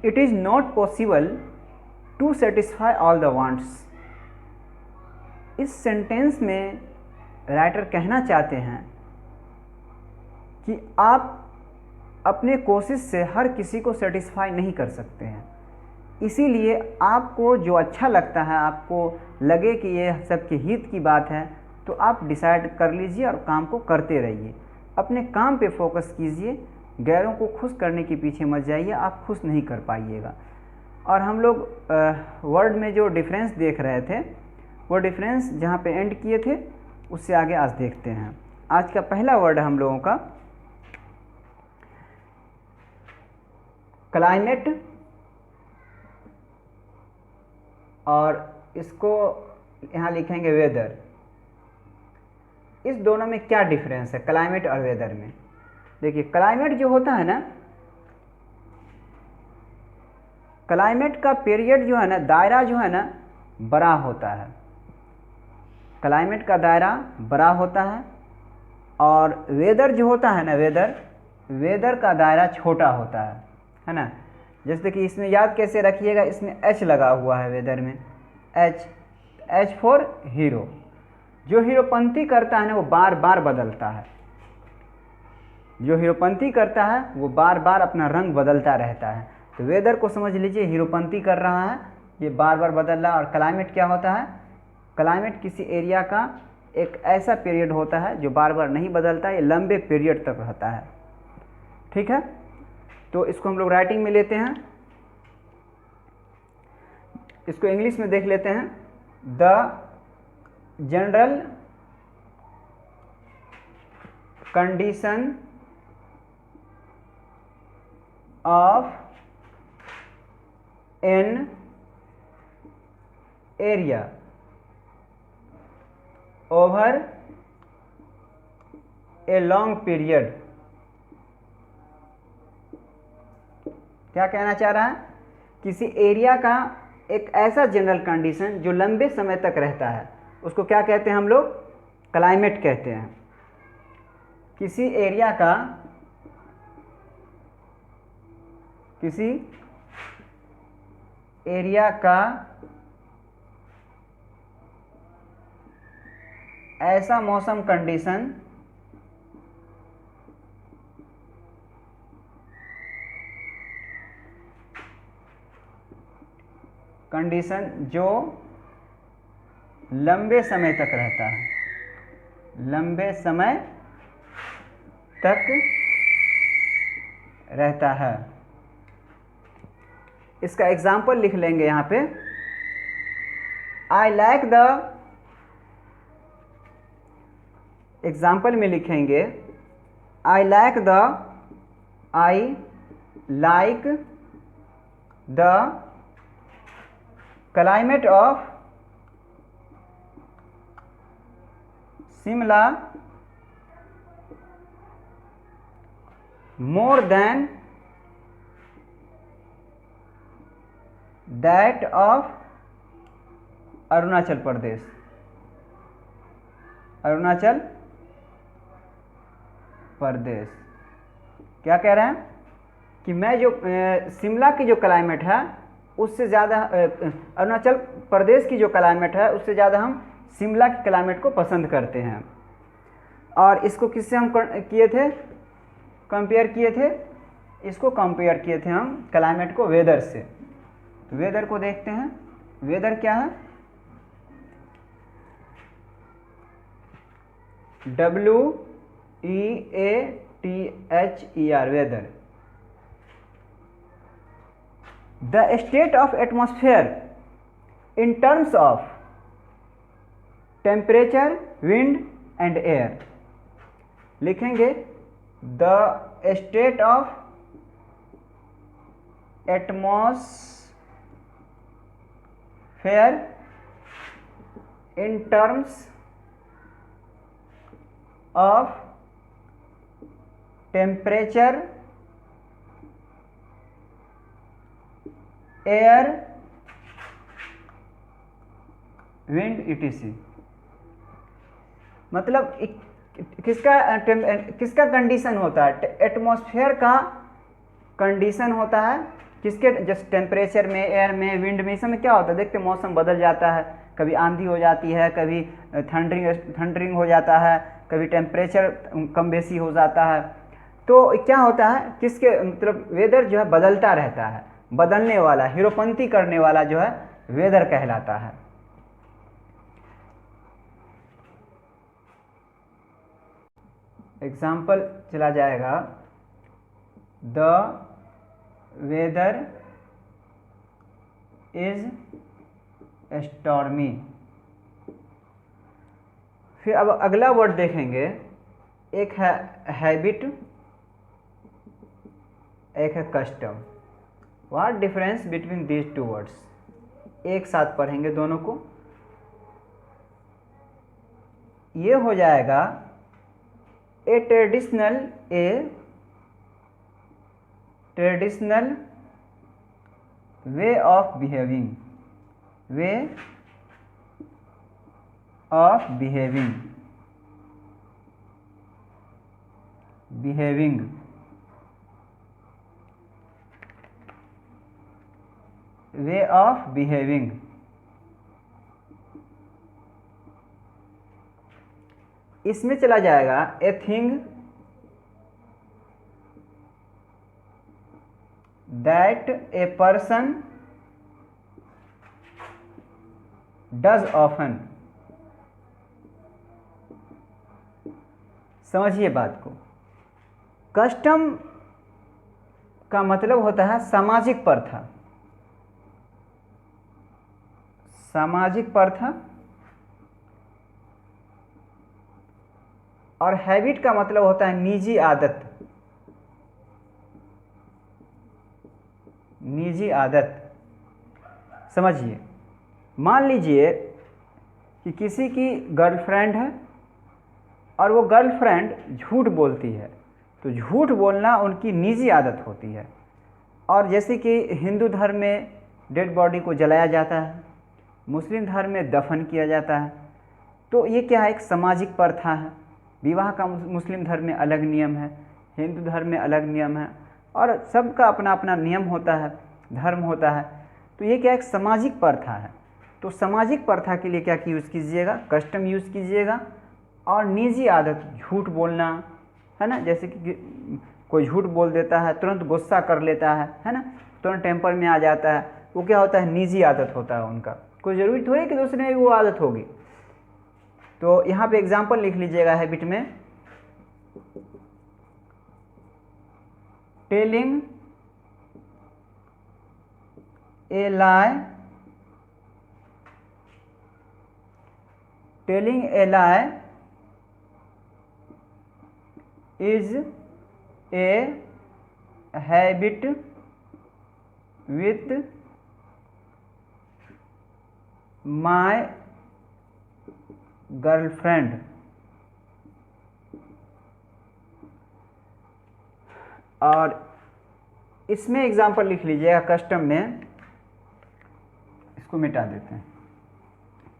It is not possible to satisfy all the wants. इस sentence में writer कहना चाहते हैं कि आप अपने कोशिश से हर किसी को सेटिस्फाई नहीं कर सकते हैं, इसीलिए आपको जो अच्छा लगता है, आपको लगे कि ये सबके हित की बात है, तो आप डिसाइड कर लीजिए और काम को करते रहिए। अपने काम पे फोकस कीजिए, गैरों को खुश करने के पीछे मत जाइए, आप खुश नहीं कर पाइएगा। और हम लोग वर्ड में जो डिफरेंस देख रहे थे, वो डिफरेंस जहाँ पे एंड किए थे उससे आगे आज देखते हैं। आज का पहला वर्ड हम लोगों का क्लाइमेट, और इसको यहाँ लिखेंगे वेदर। इस दोनों में क्या डिफरेंस है क्लाइमेट और वेदर में? देखिए, क्लाइमेट जो होता है ना, क्लाइमेट का पीरियड जो है ना, दायरा जो है ना, बड़ा होता है। क्लाइमेट का दायरा बड़ा होता है, और वेदर जो होता है ना, वेदर का दायरा छोटा होता है ना। जैसे कि इसमें याद कैसे रखिएगा, इसमें एच लगा हुआ है वेदर में, एच फॉर हीरो। जो हीरोपंती करता है ना, वो बार बार बदलता है। जो हीरोपंती करता है वो बार बार अपना रंग बदलता रहता है। तो वेदर को समझ लीजिए, हीरोपंती कर रहा है, ये बार बार बदल रहा है। और क्लाइमेट क्या होता है? क्लाइमेट किसी एरिया का एक ऐसा पीरियड होता है जो बार बार नहीं बदलता, ये लंबे पीरियड तक रहता है। ठीक है, तो इसको हम लोग राइटिंग में लेते हैं, इसको इंग्लिश में देख लेते हैं। The general condition of an area over a long period. क्या कहना चाह रहा है? किसी एरिया का एक ऐसा जनरल कंडीशन जो लंबे समय तक रहता है, उसको क्या कहते हैं हम लोग? क्लाइमेट कहते हैं। किसी एरिया का, किसी एरिया का ऐसा मौसम कंडीशन जो लंबे समय तक रहता है, लंबे समय तक रहता है। इसका एग्जाम्पल लिख लेंगे यहाँ पे। आई लाइक द, एग्जाम्पल में लिखेंगे I like the climate of Shimla more than that of Arunachal Pradesh. Arunachal Pradesh क्या कह रहे हैं कि मैं जो शिमला की जो क्लाइमेट है उससे ज़्यादा, अरुणाचल प्रदेश की जो क्लाइमेट है उससे ज़्यादा हम शिमला की क्लाइमेट को पसंद करते हैं। और इसको किससे हम किए थे? कंपेयर किए थे, इसको कंपेयर किए थे हम क्लाइमेट को वेदर से। तो वेदर को देखते हैं। वेदर क्या है? WEATHER, weather. The state of atmosphere in terms of temperature, wind and air। लिखेंगे the state of atmosphere in terms of temperature, air, wind etc। मतलब किसका कंडीशन होता है? एटमॉस्फेयर का कंडीशन होता है किसके, जैसे टेम्परेचर में, एयर में, विंड में, इस समय क्या होता है देखते मौसम बदल जाता है, कभी आंधी हो जाती है, कभी थंडरिंग हो जाता है, कभी टेम्परेचर कम बेसी हो जाता है। तो क्या होता है, किसके मतलब वेदर जो है बदलता रहता है, बदलने वाला, हीरोपंती करने वाला जो है वेदर कहलाता है। एग्जाम्पल चला जाएगा, द वेदर इज स्टॉर्मी। फिर अब अगला वर्ड देखेंगे, एक है हैबिट, एक है custom. What difference between these two words, एक साथ पढ़ेंगे दोनों को। ये हो जाएगा ए traditional way of behaving, way of behaving, way of behaving. इसमें चला जाएगा a thing that a person does often. समझिए बात को, कस्टम का मतलब होता है सामाजिक प्रथा, सामाजिक प्रथा, और हैबिट का मतलब होता है निजी आदत, निजी आदत। समझिए, मान लीजिए कि किसी की गर्लफ्रेंड है और वो गर्लफ्रेंड झूठ बोलती है, तो झूठ बोलना उनकी निजी आदत होती है। और जैसे कि हिंदू धर्म में डेड बॉडी को जलाया जाता है, मुस्लिम धर्म में दफन किया जाता है, तो ये क्या है, एक सामाजिक प्रथा है। विवाह का मुस्लिम धर्म में अलग नियम है, हिंदू धर्म में अलग नियम है, और सबका अपना अपना नियम होता है, धर्म होता है। तो ये क्या, एक सामाजिक प्रथा है। तो सामाजिक प्रथा के लिए क्या यूज़ कीजिएगा, कस्टम यूज़ कीजिएगा। और निजी आदत, झूठ बोलना, है ना, जैसे कि कोई झूठ बोल देता है, तुरंत गुस्सा कर लेता है ना, तुरंत टेम्पर में आ जाता है, वो क्या होता है, निजी आदत होता है उनका। कोई ज़रूरी थोड़ी कि दूसरे में भी वो आदत होगी। तो यहाँ पे एग्जाम्पल लिख लीजिएगा हैबिट में, telling a lie, telling a lie is a habit with my girlfriend। और इसमें एग्जाम्पल लिख लीजिएगा कस्टम में, इसको मिटा देते हैं।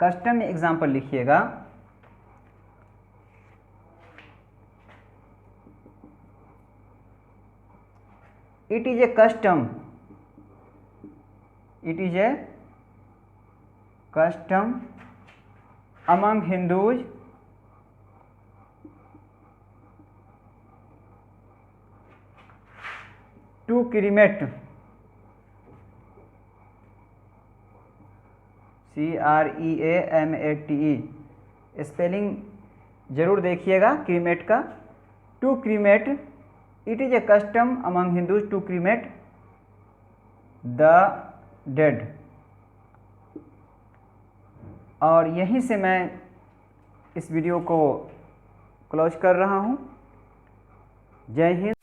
कस्टम में एग्जाम्पल लिखिएगा, it is a custom, it is a custom among Hindus to cremate, CREAMATE, spelling जरूर देखिएगा क्रीमेट का, to cremate, it is a custom among Hindus to cremate the dead. और यहीं से मैं इस वीडियो को क्लोज कर रहा हूँ। जय हिंद।